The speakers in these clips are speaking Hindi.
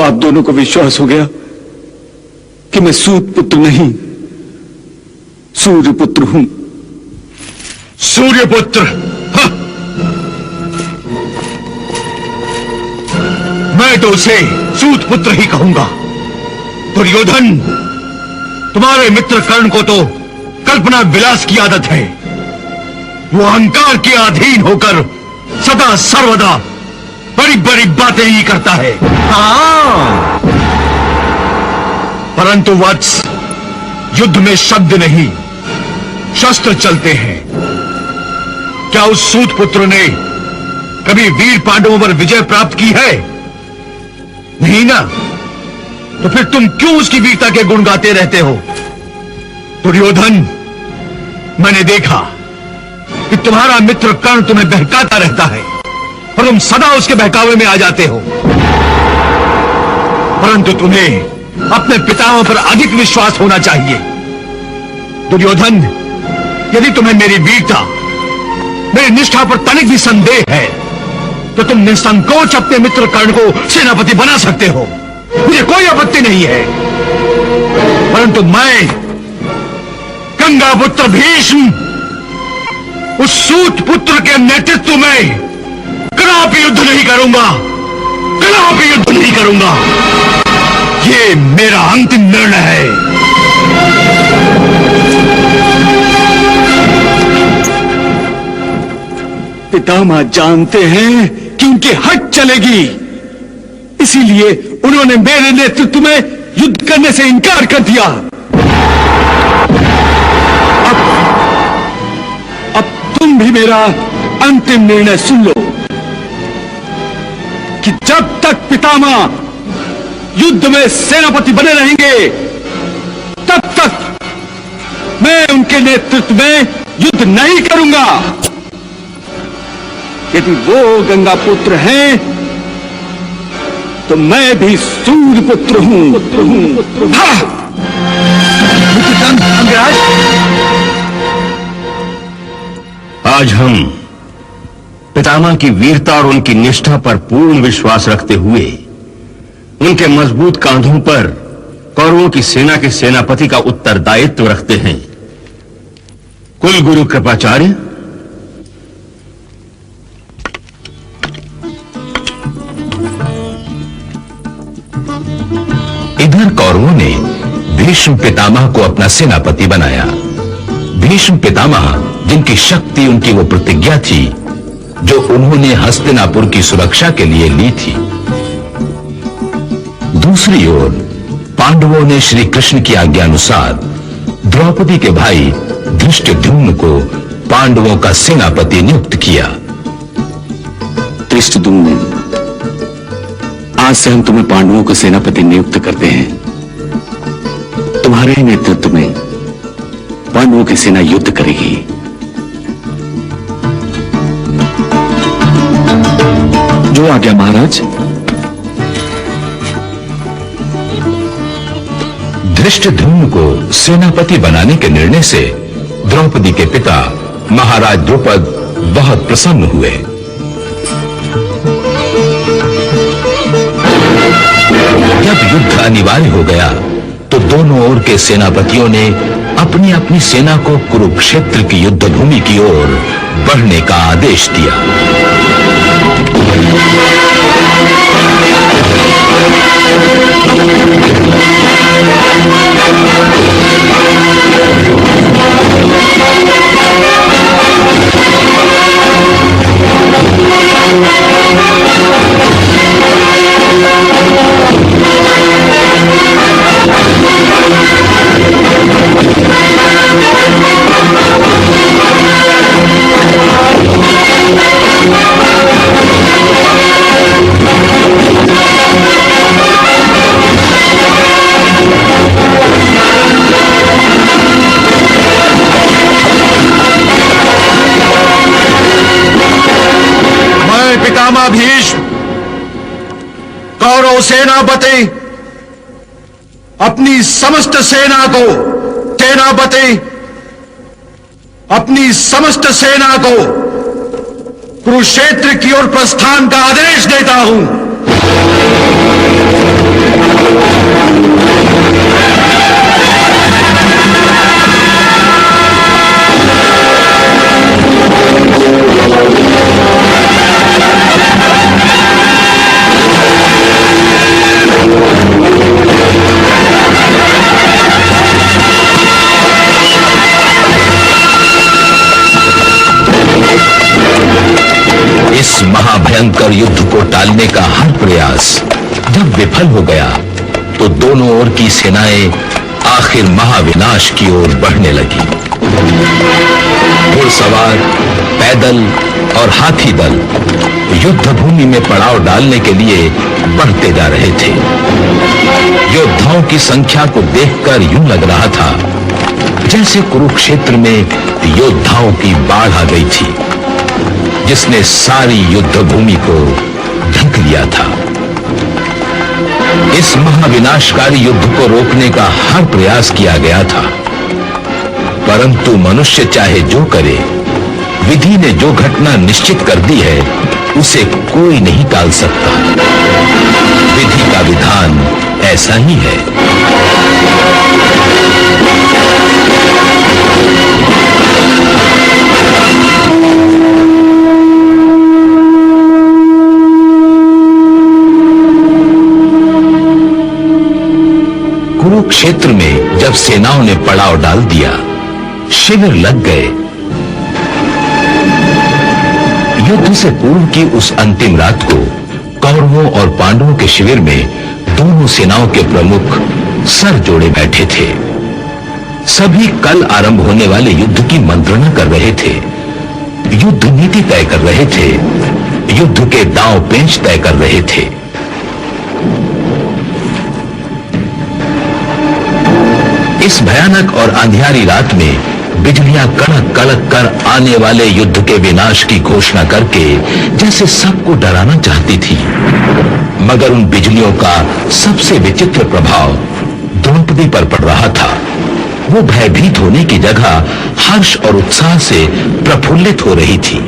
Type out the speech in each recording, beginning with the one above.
आप दोनों को विश्वास हो गया कि मैं सूत पुत्र नहीं, सूर्यपुत्र हूं। सूर्यपुत्र? मैं तो उसे सूत पुत्र ही कहूंगा। दुर्योधन, तुम्हारे मित्र कर्ण को तो कल्पना विलास की आदत है। वो अहंकार के अधीन होकर सदा सर्वदा बड़ी बड़ी बातें ही करता है। हाँ, परंतु वत्स, युद्ध में शब्द नहीं, शस्त्र चलते हैं। क्या उस सूत पुत्र ने कभी वीर पांडवों पर विजय प्राप्त की है? नहीं ना। तो फिर तुम क्यों उसकी वीरता के गुण गाते रहते हो? दुर्योधन, मैंने देखा कि तुम्हारा मित्र कर्ण तुम्हें बहकाता रहता है और तुम सदा उसके बहकावे में आ जाते हो। परंतु तुम्हें अपने पिताओं पर अधिक विश्वास होना चाहिए। दुर्योधन, यदि तुम्हें मेरी वीरता, मेरी निष्ठा पर तनिक भी संदेह है तो तुम निसंकोच अपने मित्र कर्ण को सेनापति बना सकते हो। मुझे कोई आपत्ति नहीं है। परंतु मैं गंगापुत्र भीष्म उस सूत पुत्र के नेतृत्व में कदापि युद्ध नहीं करूंगा, कदापि युद्ध नहीं करूंगा। ये मेरा अंतिम निर्णय है। पितामह जानते हैं कि उनकी हट चलेगी, इसीलिए उन्होंने मेरे नेतृत्व में युद्ध करने से इनकार कर दिया। अब तुम भी मेरा अंतिम निर्णय सुन लो कि जब तक पितामह युद्ध में सेनापति बने रहेंगे, तब तक मैं उनके नेतृत्व में युद्ध नहीं करूंगा। यदि वो गंगा पुत्र हैं, तो मैं भी सूर्य पुत्र हूं। अंगराज, आज हम पितामह की वीरता और उनकी निष्ठा पर पूर्ण विश्वास रखते हुए उनके मजबूत कांधों पर कौरवों की सेना के सेनापति का उत्तरदायित्व रखते हैं। कुल गुरु कृपाचार्य, इधर कौरवों ने भीष्म पितामह को अपना सेनापति बनाया। भीष्म पितामह, जिनकी शक्ति उनकी वो प्रतिज्ञा थी जो उन्होंने हस्तिनापुर की सुरक्षा के लिए ली थी। दूसरी ओर पांडवों ने श्री कृष्ण की आज्ञानुसार द्रौपदी के भाई धृष्टद्युम्न को पांडवों का सेनापति नियुक्त किया। धृष्टद्युम्न, आज से हम तुम्हें पांडवों को सेनापति नियुक्त करते हैं। तुम्हारे ही नेतृत्व में पांडवों की सेना युद्ध करेगी। जो आज्ञा महाराज। धृष्टद्युम्न को सेनापति बनाने के निर्णय से द्रौपदी के पिता महाराज द्रुपद बहुत प्रसन्न हुए। जब युद्ध अनिवार्य हो गया तो दोनों ओर के सेनापतियों ने अपनी अपनी सेना को कुरुक्षेत्र की युद्ध भूमि की ओर बढ़ने का आदेश दिया। पितामह भीष्म कौरव सेनापति अपनी समस्त सेना को कुरुक्षेत्र की ओर प्रस्थान का आदेश देता हूं। महाभयंकर युद्ध को टालने का हर प्रयास जब विफल हो गया तो दोनों ओर की सेनाएं आखिर महाविनाश की ओर बढ़ने लगी। घुड़सवार, पैदल और हाथी दल युद्ध भूमि में पड़ाव डालने के लिए बढ़ते जा रहे थे। योद्धाओं की संख्या को देखकर यूं लग रहा था जैसे कुरुक्षेत्र में योद्धाओं की बाढ़ आ गई थी जिसने सारी युद्ध भूमि को ढक लिया था। इस महाविनाशकारी युद्ध को रोकने का हर प्रयास किया गया था, परंतु मनुष्य चाहे जो करे, विधि ने जो घटना निश्चित कर दी है उसे कोई नहीं टाल सकता। विधि का विधान ऐसा ही है। कुरुक्षेत्र में जब सेनाओं ने पड़ाव डाल दिया, शिविर लग गए। युद्ध से पूर्व की उस अंतिम रात को कौरवों और पांडवों के शिविर में दोनों सेनाओं के प्रमुख सर जोड़े बैठे थे। सभी कल आरंभ होने वाले युद्ध की मंत्रणा कर रहे थे, युद्ध नीति तय कर रहे थे, युद्ध के दांव पेंच तय कर रहे थे। इस भयानक और अंधियारी रात में बिजलियां कड़क कड़क कर आने वाले युद्ध के विनाश की घोषणा करके जैसे सबको डराना चाहती थी, मगर उन बिजलियों का सबसे विचित्र प्रभाव द्रौपदी पर पड़ रहा था। वो भयभीत होने की जगह हर्ष और उत्साह से प्रफुल्लित हो रही थी।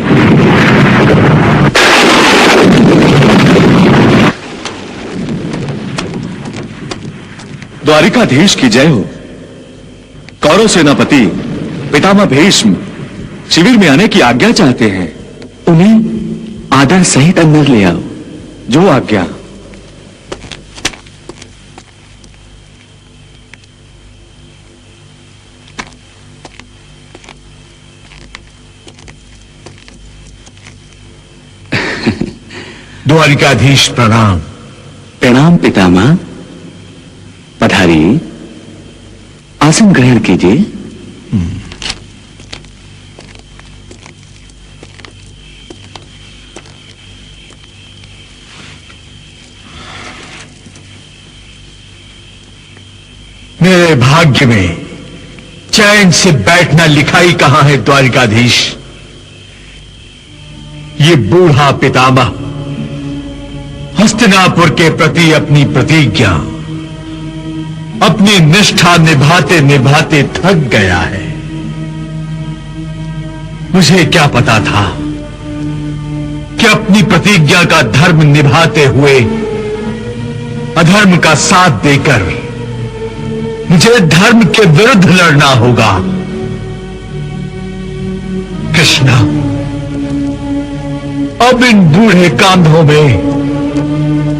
द्वारिकाधीश की जय हो। कौरव सेनापति पितामह भीष्म शिविर में आने की आज्ञा चाहते हैं। उन्हें आदर सहित अंदर ले आओ। जो आज्ञा। द्वारिकाधीश प्रणाम। प्रणाम पितामह। पधारिए, आसन ग्रहण कीजिए। मेरे भाग्य में चैन से बैठना लिखा ही कहां है द्वारिकाधीश। ये बूढ़ा पितामह हस्तिनापुर के प्रति अपनी प्रतिज्ञा, अपनी निष्ठा निभाते निभाते थक गया है। मुझे क्या पता था कि अपनी प्रतिज्ञा का धर्म निभाते हुए अधर्म का साथ देकर मुझे धर्म के विरुद्ध लड़ना होगा। कृष्णा, अब इन बूढ़े कांधों में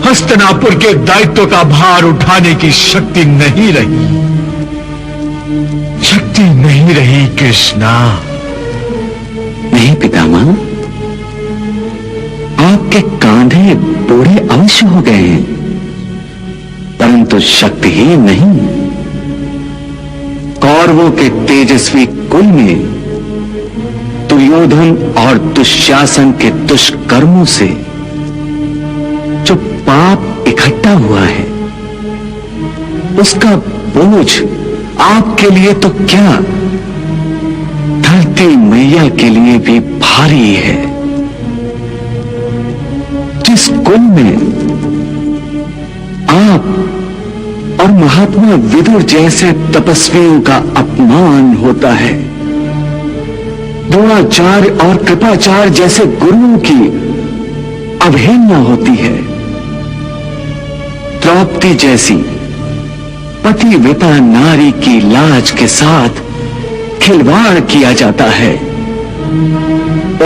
हस्तिनापुर के दायित्व का भार उठाने की शक्ति नहीं रही। शक्ति नहीं रही कृष्णा। नहीं पितामह, आपके कांधे बूढ़े अवश्य हो गए हैं, परंतु शक्तिहीन नहीं। कौरवों के तेजस्वी कुल में दुर्योधन और दुशासन के दुष्कर्मों से जो पाप इकट्ठा हुआ है, उसका बोझ आपके लिए तो क्या, धरती मैया के लिए भी भारी है। जिस कुल में आप और महात्मा विदुर जैसे तपस्वियों का अपमान होता है, द्रोणाचार्य और कृपाचार्य जैसे गुरुओं की अवहेलना होती है, द्रौपदी जैसी पतिव्रता नारी की लाज के साथ खिलवाड़ किया जाता है,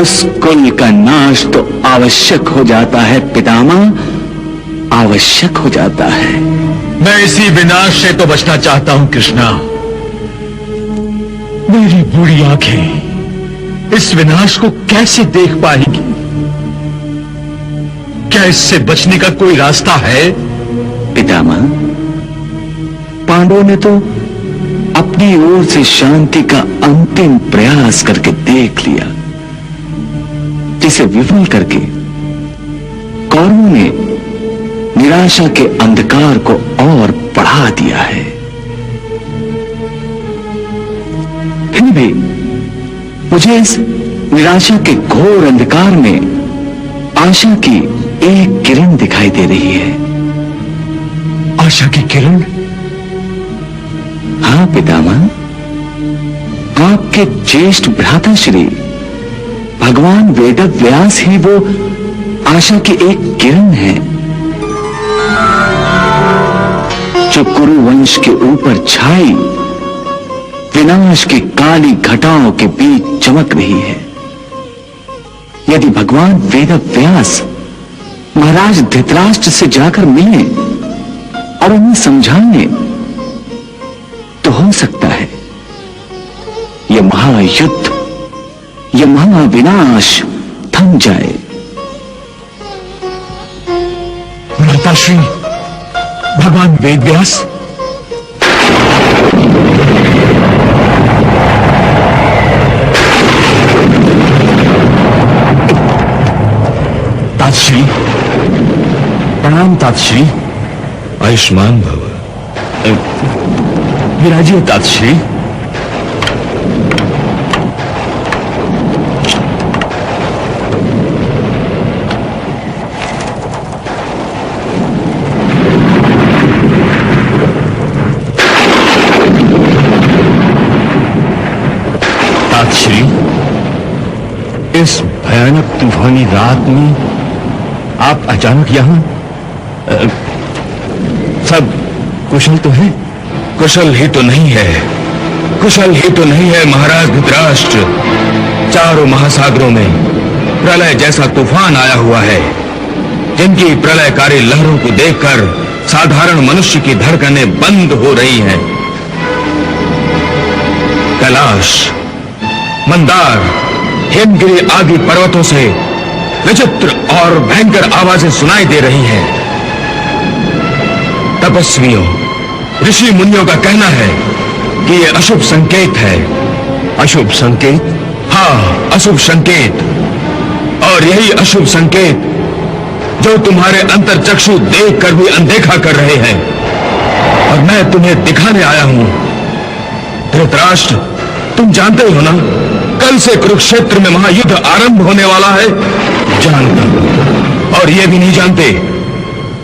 उस कुल का नाश तो आवश्यक हो जाता है पितामह, आवश्यक हो जाता है। मैं इसी विनाश से तो बचना चाहता हूं कृष्णा। मेरी बूढ़ी आंखें इस विनाश को कैसे देख पाएंगी? क्या इससे बचने का कोई रास्ता है? पितामह, पांडवों ने तो अपनी ओर से शांति का अंतिम प्रयास करके देख लिया, जिसे विफल करके कौरवों ने निराशा के अंधकार को और बढ़ा दिया है। फिर भी मुझे इस निराशा के घोर अंधकार में आशा की एक किरण दिखाई दे रही है। आशा की किरण? हाँ पितामह, आपके ज्येष्ठ भ्राता श्री भगवान वेदव्यास ही वो आशा की एक किरण है, जो कुरु वंश के ऊपर छाई विनाश की काली घटाओं के बीच चमक रही है। यदि भगवान वेदव्यास महाराज धृतराष्ट्र से जाकर मिले और उन्हें समझाने, तो हो सकता है यह महायुद्ध, यह महाविनाश थम जाए। भ्राताश्री भगवान वेदव्यास, तातश्री प्रणाम। तातश्री आयुष्मान भव। विराजिए तातश्री। तातश्री, इस भयानक तूफानी रात में आप अचानक यहां, सब कुशल तो है? कुशल ही तो नहीं है, कुशल ही तो नहीं है महाराज धृतराष्ट्र। चारों महासागरों में प्रलय जैसा तूफान आया हुआ है, जिनकी प्रलयकारी लहरों को देखकर साधारण मनुष्य की धड़कनें बंद हो रही हैं। कैलाश, मंदार, हिमगिरी आदि पर्वतों से विचित्र और भयंकर आवाजें सुनाई दे रही हैं। तपस्वियों, ऋषि मुनियों का कहना है कि यह अशुभ संकेत है। अशुभ संकेत? हाँ, अशुभ संकेत। और यही अशुभ संकेत जो तुम्हारे अंतर्चक्षु देखकर भी अनदेखा कर रहे हैं, और मैं तुम्हें दिखाने आया हूं। धृतराष्ट्र, तुम जानते हो ना, कल से कुरुक्षेत्र में महायुद्ध आरंभ होने वाला है। जानता हूं, और यह भी नहीं जानते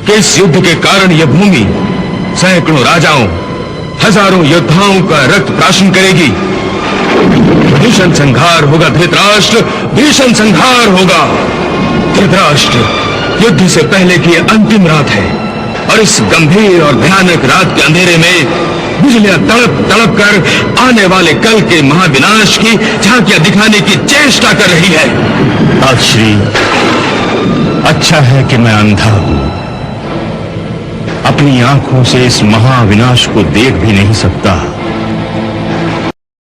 कि इस युद्ध के कारण यह भूमि सैकड़ों राजाओं, हजारों योद्धाओं का रक्त प्राशन करेगी। भीषण संहार होगा धृतराष्ट्र, भीषण संहार होगा। धृतराष्ट्र, युद्ध से पहले की अंतिम रात है, और इस गंभीर और भयानक रात के अंधेरे में बिजलियां तड़प तड़प कर आने वाले कल के महाविनाश की झांकियां दिखाने की चेष्टा कर रही है। तातश्री, अच्छा है कि मैं अंधा हूं, अपनी आंखों से इस महाविनाश को देख भी नहीं सकता।